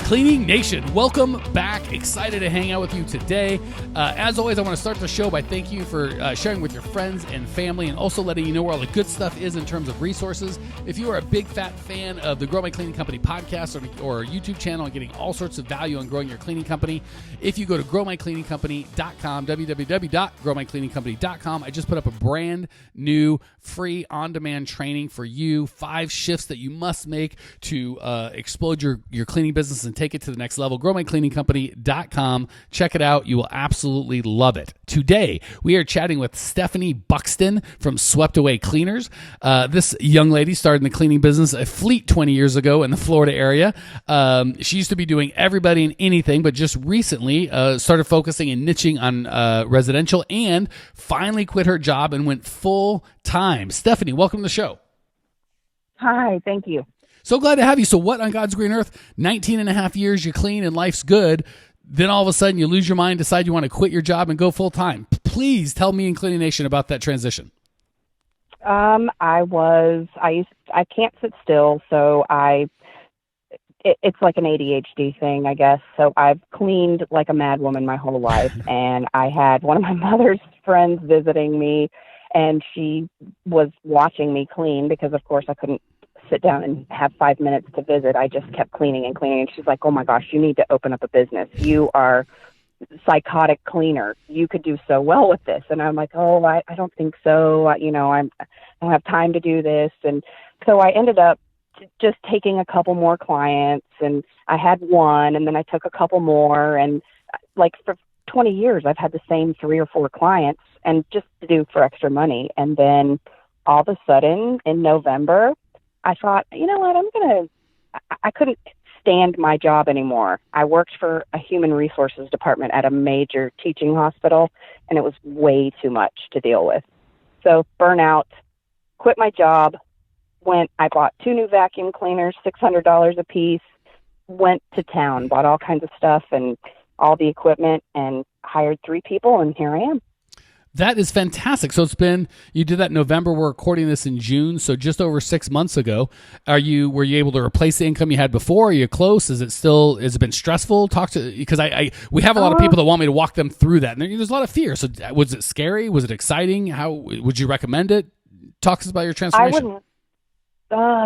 Cleaning Nation, welcome back. Excited to hang out with you today. As always, I want to start the show by thanking you for sharing with your friends and family, and also letting you know where all the good stuff is in terms of resources. If you are a big fat fan of the Grow My Cleaning Company podcast or YouTube channel and getting all sorts of value on growing your cleaning company, if you go to growmycleaningcompany.com, www.growmycleaningcompany.com, I just put up a brand new free on-demand training for you, 5 shifts that you must make to explode your cleaning business and take it to the next level. growmycleaningcompany.com. Check it out. You will absolutely love it. Today, we are chatting with Stephanie Buxton from Swept Away Cleaners. This young lady started in the cleaning business a fleet 20 years ago in the Florida area. She used to be doing everybody and anything, but just recently started focusing and niching on residential, and finally quit her job and went full time. Stephanie, welcome to the show. Hi, thank you. So glad to have you. So what on God's green earth? 19 and a half years, you clean and life's good. Then all of a sudden you lose your mind, decide you want to quit your job and go full time. Please tell me and Cleaning Nation about that transition. I can't sit still, so it's like an ADHD thing, I guess. So I've cleaned like a mad woman my whole life, and I had one of my mother's friends visiting me, and she was watching me clean because, of course, I couldn't sit down and have 5 minutes to visit. I just kept cleaning and cleaning. And she's like, oh my gosh, you need to open up a business. You are psychotic cleaner. You could do so well with this. And I'm like, oh, I don't think so. I don't have time to do this. And so I ended up just taking a couple more clients, and I had one, and then I took a couple more. And like for 20 years, I've had the same 3 or 4 clients, and just to do for extra money. And then all of a sudden in November, I thought, you know what, I couldn't stand my job anymore. I worked for a human resources department at a major teaching hospital, and it was way too much to deal with. So burnout, quit my job, I bought 2 new vacuum cleaners, $600 a piece, went to town, bought all kinds of stuff and all the equipment, and hired 3 people, and here I am. That is fantastic. So you did that in November. We're recording this in June, so just over 6 months ago. Were you able to replace the income you had before? Are you close? Has it been stressful? Because we have a lot of people that want me to walk them through that, and there's a lot of fear. So was it scary? Was it exciting? How would you recommend it? Talk to us about your transformation. I wouldn't.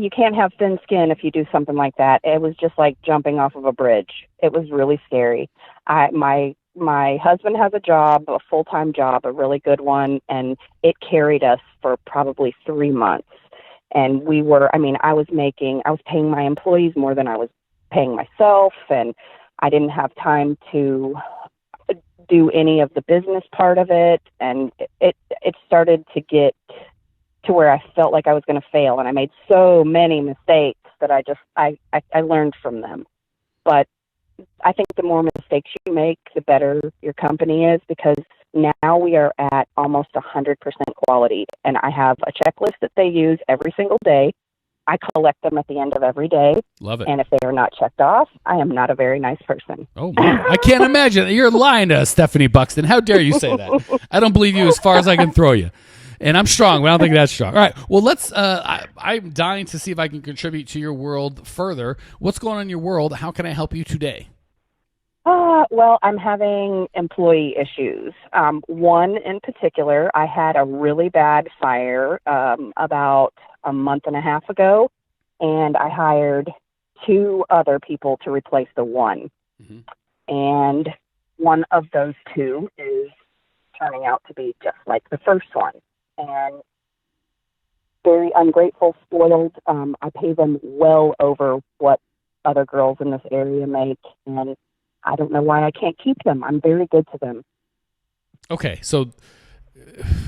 You can't have thin skin if you do something like that. It was just like jumping off of a bridge. It was really scary. My husband has a job, a full-time job, a really good one, and it carried us for probably 3 months. And I was paying my employees more than I was paying myself, and I didn't have time to do any of the business part of it. And it started to get to where I felt like I was going to fail, and I made so many mistakes that I learned from them. But I think the more mistakes you make, the better your company is, because now we are at almost 100% quality, and I have a checklist that they use every single day. I collect them at the end of every day. Love it. And if they are not checked off, I am not a very nice person. Oh, man. I can't imagine. You're lying to us, Stephanie Buxton. How dare you say that? I don't believe you as far as I can throw you. And I'm strong, but I don't think that's strong. All right. Well, I'm dying to see if I can contribute to your world further. What's going on in your world? How can I help you today? Well, I'm having employee issues. One in particular, I had a really bad fire about a month and a half ago, and I hired 2 other people to replace the one. Mm-hmm. And one of those 2 is turning out to be just like the first one. And very ungrateful, spoiled. I pay them well over what other girls in this area make, and I don't know why I can't keep them. I'm very good to them. Okay, so,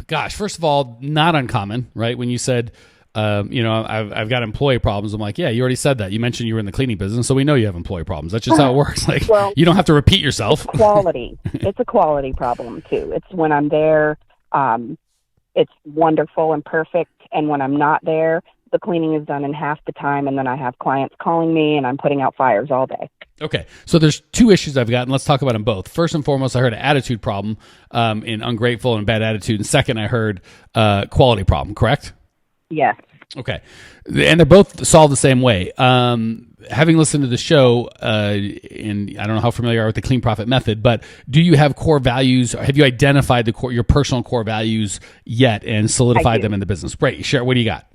gosh, first of all, not uncommon, right? When you said, I've got employee problems, I'm like, yeah, you already said that. You mentioned you were in the cleaning business, so we know you have employee problems. That's just how it works. Like, you don't have to repeat yourself. Quality. It's a quality problem, too. It's when I'm there, it's wonderful and perfect, and when I'm not there, the cleaning is done in half the time, and then I have clients calling me, and I'm putting out fires all day. Okay, so there's 2 issues I've got, and let's talk about them both. First and foremost, I heard an attitude problem in ungrateful and bad attitude, and second, I heard quality problem, correct? Yes. Okay, and they're both solved the same way. having listened to the show, and I don't know how familiar you are with the Clean Profit Method, but do you have core values? Have you identified your personal core values yet and solidified them in the business? Great. Share. What do you got?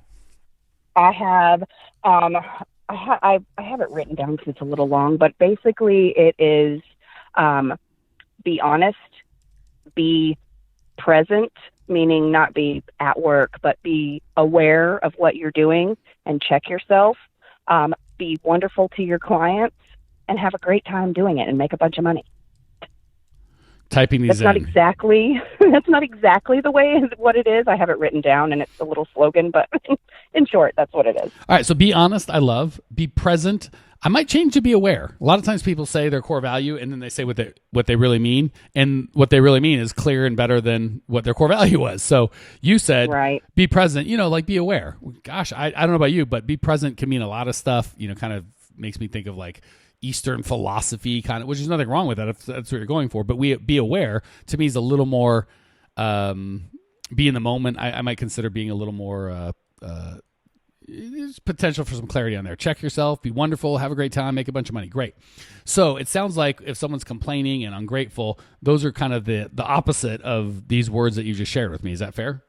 I have, I have it written down because it's a little long, but basically it is, be honest, be present, meaning not be at work, but be aware of what you're doing and check yourself. Be wonderful to your clients and have a great time doing it and make a bunch of money. Typing these that's not exactly the way what it is. I have it written down and it's a little slogan, but in short, that's what it is. All right. So be honest. I love. Be present. I might change to be aware. A lot of times people say their core value and then they say what they really mean. And what they really mean is clearer and better than what their core value was. So you said, right. Be present, like be aware. Gosh, I don't know about you, but be present can mean a lot of stuff, kind of makes me think of like Eastern philosophy kind of, which is nothing wrong with that if that's what you're going for. But be aware to me is a little more, be in the moment. I might consider being a little more, there's potential for some clarity on there. Check yourself, be wonderful, have a great time, make a bunch of money. Great. So it sounds like if someone's complaining and ungrateful, those are kind of the opposite of these words that you just shared with me. Is that fair?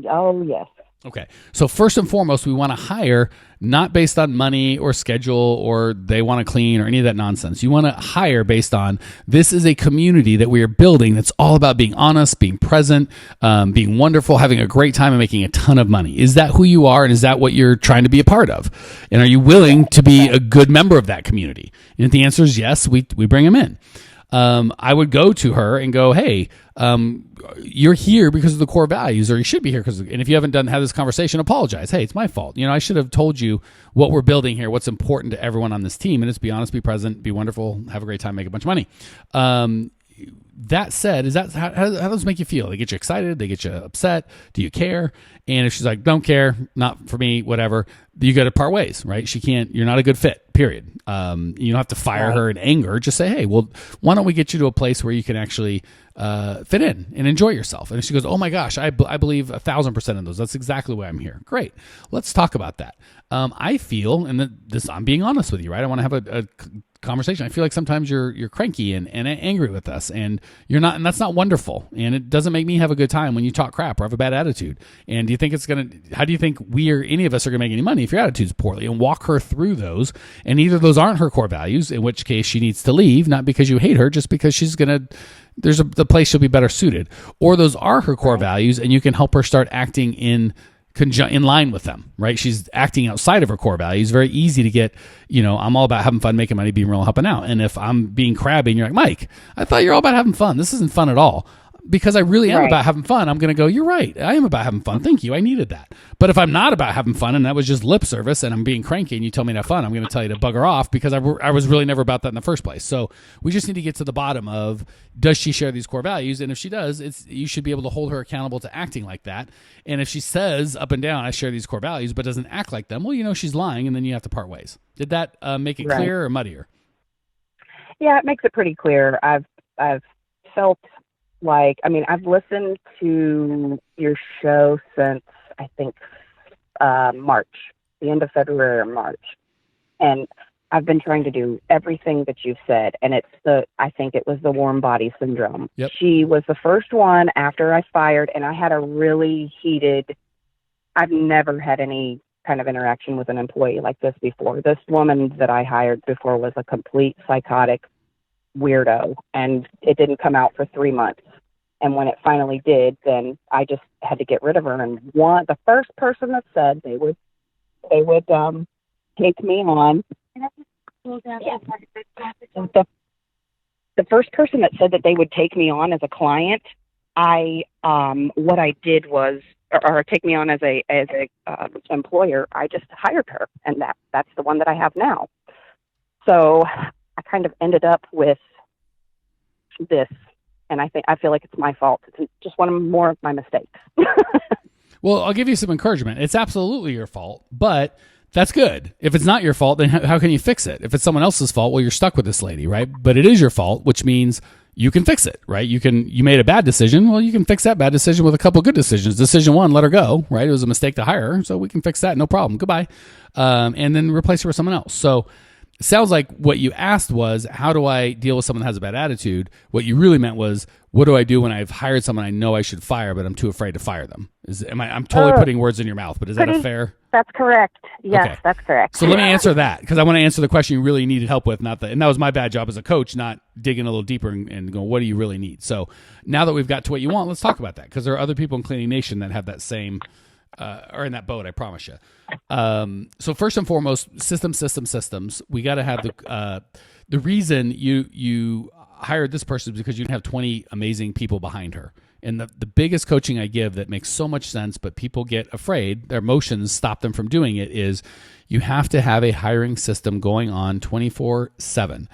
Oh, yes. Okay. So first and foremost, we want to hire not based on money or schedule or they want to clean or any of that nonsense. You want to hire based on this is a community that we are building that's all about being honest, being present, being wonderful, having a great time and making a ton of money. Is that who you are and is that what you're trying to be a part of? And are you willing to be a good member of that community? And if the answer is yes, we bring them in. I would go to her and go, hey, you're here because of the core values, or you should be here because, and if you haven't had this conversation, apologize. Hey, it's my fault. I should have told you what we're building here, what's important to everyone on this team. And it's be honest, be present, be wonderful, have a great time, make a bunch of money. That said, how does this make you feel? They get you excited? They get you upset? Do you care? And if she's like, don't care, not for me, whatever, you got to part ways, right? You're not a good fit, period. You don't have to fire her in anger. Just say, hey, well, why don't we get you to a place where you can actually fit in and enjoy yourself? And if she goes, oh my gosh, I believe 1,000% in those. That's exactly why I'm here. Great. Let's talk about that. I feel, and I'm being honest with you, right? I want to have a conversation. I feel like sometimes you're cranky and angry with us and you're not, and that's not wonderful. And it doesn't make me have a good time when you talk crap or have a bad attitude. And do you think how do you think any of us are going to make any money if your attitude's poorly? And walk her through those. And either those aren't her core values, in which case she needs to leave, not because you hate her, just because she's going to, the place she'll be better suited, or those are her core values and you can help her start acting in line with them, right? She's acting outside of her core values. Very easy to get, I'm all about having fun, making money, being real, helping out. And if I'm being crabby and you're like, Mike, I thought you're all about having fun. This isn't fun at all. Because I really am about having fun, I'm going to go, you're right. I am about having fun. Thank you. I needed that. But if I'm not about having fun and that was just lip service and I'm being cranky and you tell me to have fun, I'm going to tell you to bugger off because I was really never about that in the first place. So we just need to get to the bottom of, does she share these core values? And if she does, you should be able to hold her accountable to acting like that. And if she says up and down, I share these core values, but doesn't act like them, well, she's lying and then you have to part ways. Did that make it clear or muddier? Yeah, it makes it pretty clear. I've felt like, I've listened to your show since, I think, March, the end of February or March. And I've been trying to do everything that you've said. And I think it was the warm body syndrome. Yep. She was the first one after I fired, and I had a really I've never had any kind of interaction with an employee like this before. This woman that I hired before was a complete psychotic weirdo, and it didn't come out for 3 months. And when it finally did, then I just had to get rid of her. And the first person that said they would take me on. The first person that said that they would take me on as a client, what I did was, or take me on as a employer, I just hired her, and that's the one that I have now. So I kind of ended up with this. And I feel like it's my fault. It's just more of my mistakes. Well, I'll give you some encouragement. It's absolutely your fault, but that's good. If it's not your fault, then how can you fix it? If it's someone else's fault, well, you're stuck with this lady, right? But it is your fault, which means you can fix it, right? You made a bad decision. Well, you can fix that bad decision with a couple good decisions. Decision one, let her go, right? It was a mistake to hire her, so we can fix that, no problem. Goodbye. And then replace her with someone else. So it sounds like what you asked was, how do I deal with someone that has a bad attitude? What you really meant was, what do I do when I've hired someone I know I should fire, but I'm too afraid to fire them? I'm totally putting words in your mouth, but is that a fair? That's correct. Yes, Okay. That's correct. So let me answer that, because I want to answer the question you really needed help with, and that was my bad job as a coach, not digging a little deeper and going, what do you really need? So now that we've got to what you want, let's talk about that, because there are other people in Cleaning Nation that have that same, are in that boat, I promise you. So first and foremost, systems. We got to have the reason you hired this person is because you have 20 amazing people behind her. And the biggest coaching I give that makes so much sense, but people get afraid, their emotions stop them from doing it, is you have to have a hiring system going on 24/7.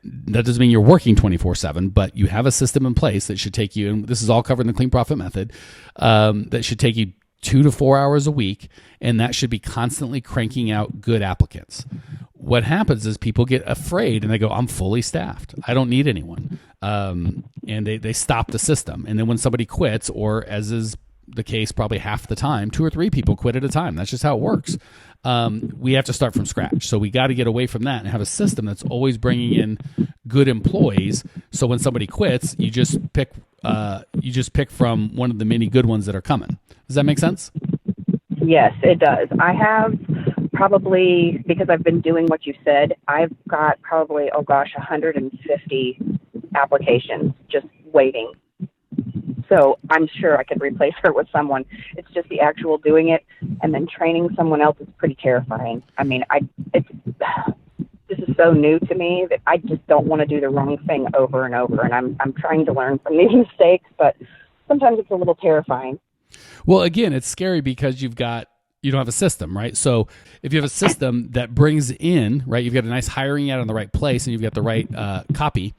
That doesn't mean you're working 24/7, but you have a system in place that should take you, and this is all covered in the Clean Profit Method, that should take you 2 to 4 hours a week, and that should be constantly cranking out good applicants. What happens is people get afraid and they go, I'm fully staffed, I don't need anyone. And they stop the system. And then when somebody quits, or as is the case probably half the time, 2 or 3 people quit at a time. That's just how it works. We have to start from scratch. So we got to get away from that and have a system that's always bringing in good employees. So when somebody quits, you just pick from one of the many good ones that are coming. Does that make sense? Yes, it does. I have probably, because I've been doing what you said, I've got probably, 150 applications just waiting. So I'm sure I could replace her with someone. It's just the actual doing it and then training someone else is pretty terrifying. I mean, this is so new to me that I just don't want to do the wrong thing over and over. And I'm trying to learn from these mistakes, but sometimes it's a little terrifying. Well, again, it's scary because you don't have a system, right? So if you have a system that brings in, right, you've got a nice hiring ad on the right place and you've got the right copy,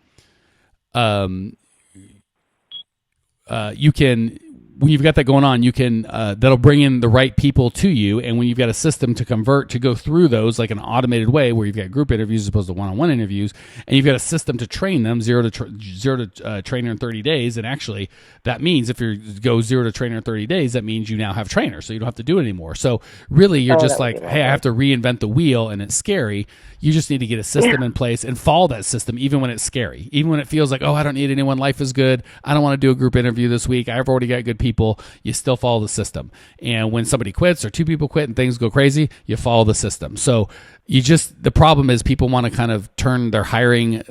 you can, when you've got that going on, you can, that'll bring in the right people to you. And when you've got a system to convert, to go through those like an automated way where you've got group interviews as opposed to one-on-one interviews, and you've got a system to train them, zero to trainer in 30 days. And actually that means if you go 0 to trainer in 30 days, that means you now have trainers, so you don't have to do it anymore. So really you're just like, hey, I have to reinvent the wheel and it's scary. You just need to get a system in place and follow that system even when it's scary. Even when it feels like, I don't need anyone, life is good, I don't want to do a group interview this week, I've already got good people, you still follow the system. And when somebody quits or 2 people quit and things go crazy, you follow the system. So the problem is people want to kind of turn their hiring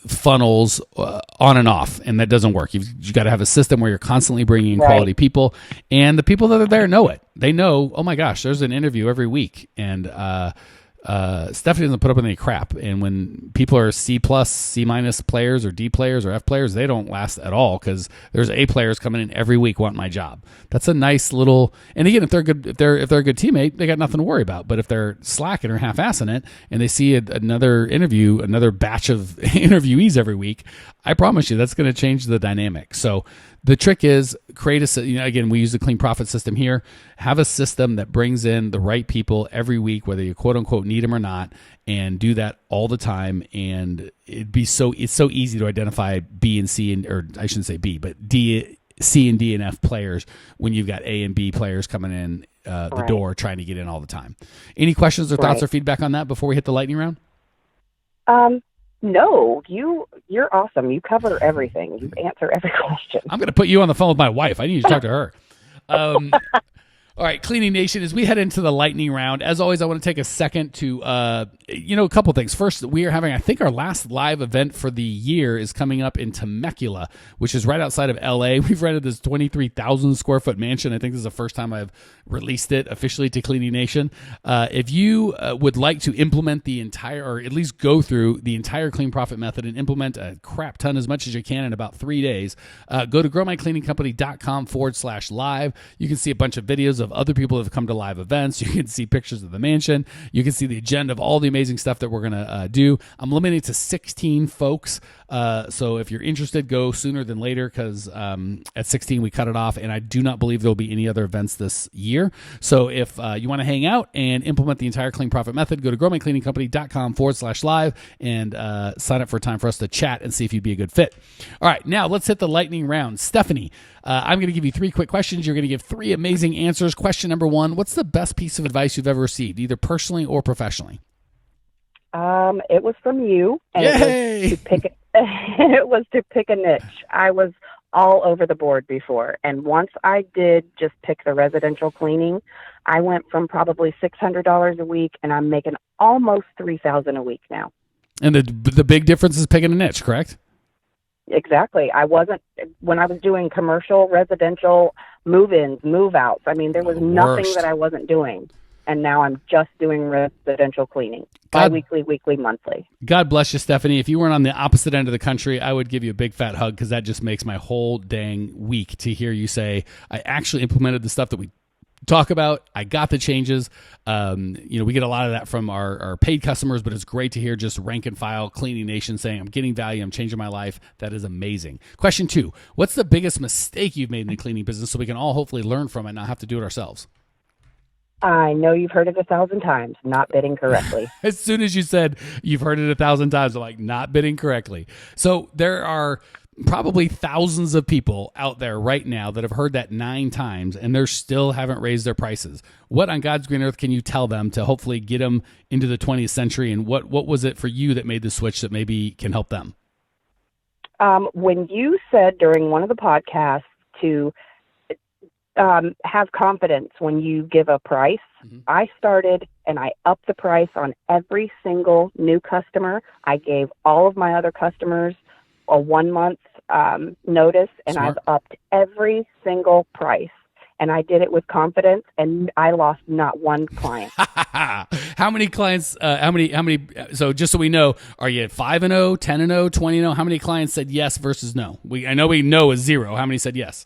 funnels on and off, and that doesn't work. You've got to have a system where you're constantly bringing in quality people, and the people that are there know it. They know, oh my gosh, there's an interview every week, and Stephanie doesn't put up any crap. And when people are C+, C- players or D players or F players, they don't last at all because there's A players coming in every week wanting my job. That's a nice little, and again, if they're good, if they're a good teammate, they got nothing to worry about. But if they're slacking or half-assing it and they see another batch of interviewees every week, I promise you that's going to change the dynamic. So the trick is create again, we use the Clean Profit system here. Have a system that brings in the right people every week, whether you quote unquote need them or not, and do that all the time. And it's so easy to identify B and C, or I shouldn't say B, but D, C and D and F players when you've got A and B players coming in the door trying to get in all the time. Any questions or thoughts or feedback on that before we hit the lightning round? No, you're awesome. You cover everything. You answer every question. I'm going to put you on the phone with my wife. I need to talk to her. All right, Cleaning Nation, as we head into the lightning round, as always, I want to take a second to, a couple things. First, we are having, I think our last live event for the year is coming up in Temecula, which is right outside of LA. We've rented this 23,000 square foot mansion. I think this is the first time I've released it officially to Cleaning Nation. If you would like to implement the entire, or at least go through the entire Clean Profit Method and implement a crap ton as much as you can in about 3 days, go to growmycleaningcompany.com/live. You can see a bunch of videos of other people that have come to live events. You can see pictures of the mansion. You can see the agenda of all the amazing stuff that we're going to do. I'm limiting it to 16 folks. So if you're interested, go sooner than later, because at 16 we cut it off, and I do not believe there'll be any other events this year. So if you want to hang out and implement the entire Clean Profit method, go to growmycleaningcompany.com/live and sign up for a time for us to chat and see if you'd be a good fit. All right, now let's hit the lightning round. Stephanie, I'm going to give you 3 quick questions. You're going to give 3 amazing answers. Question number 1, what's the best piece of advice you've ever received, either personally or professionally? It was from you, and Yay! it was to pick a niche. I was all over the board before, and once I did just pick the residential cleaning, I went from probably $600 a week, and I'm making almost $3,000 a week now. And the big difference is picking a niche, correct? Exactly. When I was doing commercial, residential, move-ins, move-outs, I mean, there was nothing that I wasn't doing. And now I'm just doing residential cleaning, bi-weekly, weekly, monthly. God bless you, Stephanie. If you weren't on the opposite end of the country, I would give you a big fat hug, because that just makes my whole dang week to hear you say, I actually implemented the stuff that we talk about. I got the changes. We get a lot of that from our paid customers, but it's great to hear just rank and file Cleaning Nation saying, I'm getting value, I'm changing my life. That is amazing. Question 2, what's the biggest mistake you've made in the cleaning business, so we can all hopefully learn from it and not have to do it ourselves? I know you've heard it 1,000 times, not bidding correctly. As soon as you said you've heard it 1,000 times, I'm like, not bidding correctly. So there are probably thousands of people out there right now that have heard that 9 times, and they still haven't raised their prices. What on God's green earth can you tell them to hopefully get them into the 20th century? And what was it for you that made the switch that maybe can help them? When you said during one of the podcasts to have confidence when you give a price, I started and I upped the price on every single new customer. I gave all of my other customers a 1-month notice, and Smart. I've upped every single price. And I did it with confidence, and I lost not one client. How many clients, so just so we know, are you at 5-0, 10-0, 20-0? How many clients said yes versus no? I know we know is 0. How many said yes?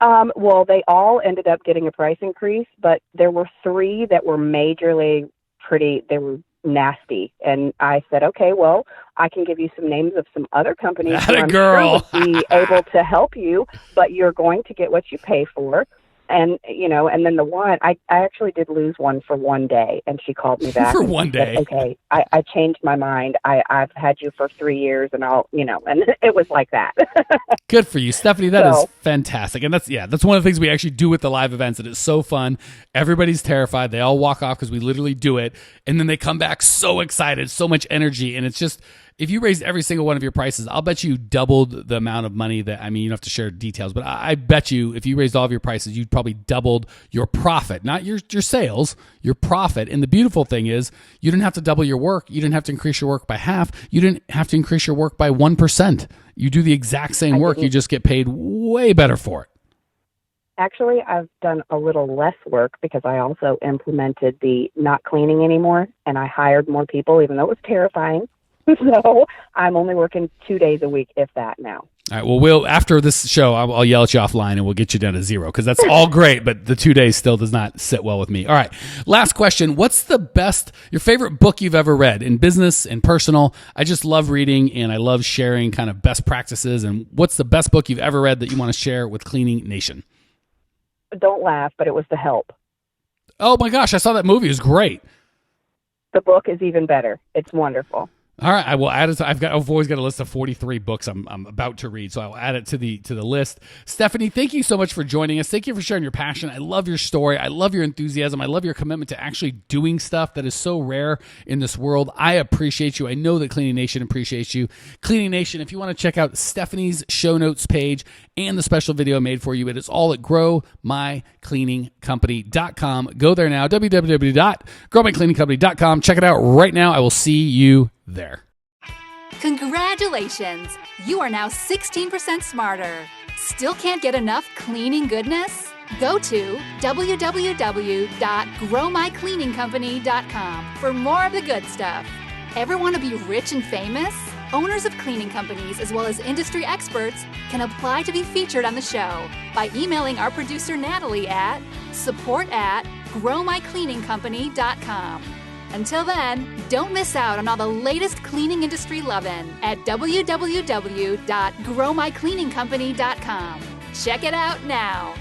Well, they all ended up getting a price increase, but there were 3 that were majorly they were nasty. And I said, okay, well, I can give you some names of some other companies who I'm sure would be able to help you, but you're going to get what you pay for. And, and then the one, I actually did lose one for one day, and she called me back. For one day. Said, okay, I changed my mind. I've had you for 3 years, and and it was like that. Good for you, Stephanie. That is fantastic. And that's one of the things we actually do with the live events. And it's so fun. Everybody's terrified. They all walk off because we literally do it. And then they come back so excited, so much energy. And it's just, if you raised every single one of your prices, I'll bet you doubled the amount of money that, you don't have to share details, but I bet you if you raised all of your prices, you'd probably doubled your profit, not your sales, your profit. And the beautiful thing is you didn't have to double your work. You didn't have to increase your work by half. You didn't have to increase your work by 1%. You do the exact same work. You just get paid way better for it. Actually, I've done a little less work because I also implemented the not cleaning anymore, and I hired more people, even though it was terrifying. So I'm only working 2 days a week, if that now. All right. Well, after this show, I'll yell at you offline and we'll get you down to 0, because that's all great, but the 2 days still does not sit well with me. All right. Last question. What's your favorite book you've ever read in business and personal? I just love reading and I love sharing kind of best practices. And what's the best book you've ever read that you want to share with Cleaning Nation? Don't laugh, but it was The Help. Oh my gosh. I saw that movie. It was great. The book is even better. It's wonderful. All right, I will add it. I've always got a list of 43 books I'm about to read, so I will add it to the list. Stephanie, thank you so much for joining us. Thank you for sharing your passion. I love your story. I love your enthusiasm. I love your commitment to actually doing stuff that is so rare in this world. I appreciate you. I know that Cleaning Nation appreciates you. Cleaning Nation, if you want to check out Stephanie's show notes page and the special video made for you, it is all at growmycleaningcompany.com. Go there now, www.growmycleaningcompany.com. Check it out right now. I will see you there. Congratulations! You are now 16% smarter. Still can't get enough cleaning goodness? Go to www.growmycleaningcompany.com for more of the good stuff. Ever want to be rich and famous? Owners of cleaning companies as well as industry experts can apply to be featured on the show by emailing our producer Natalie at support@growmycleaningcompany.com. Until then, don't miss out on all the latest cleaning industry lovin' at www.growmycleaningcompany.com. Check it out now.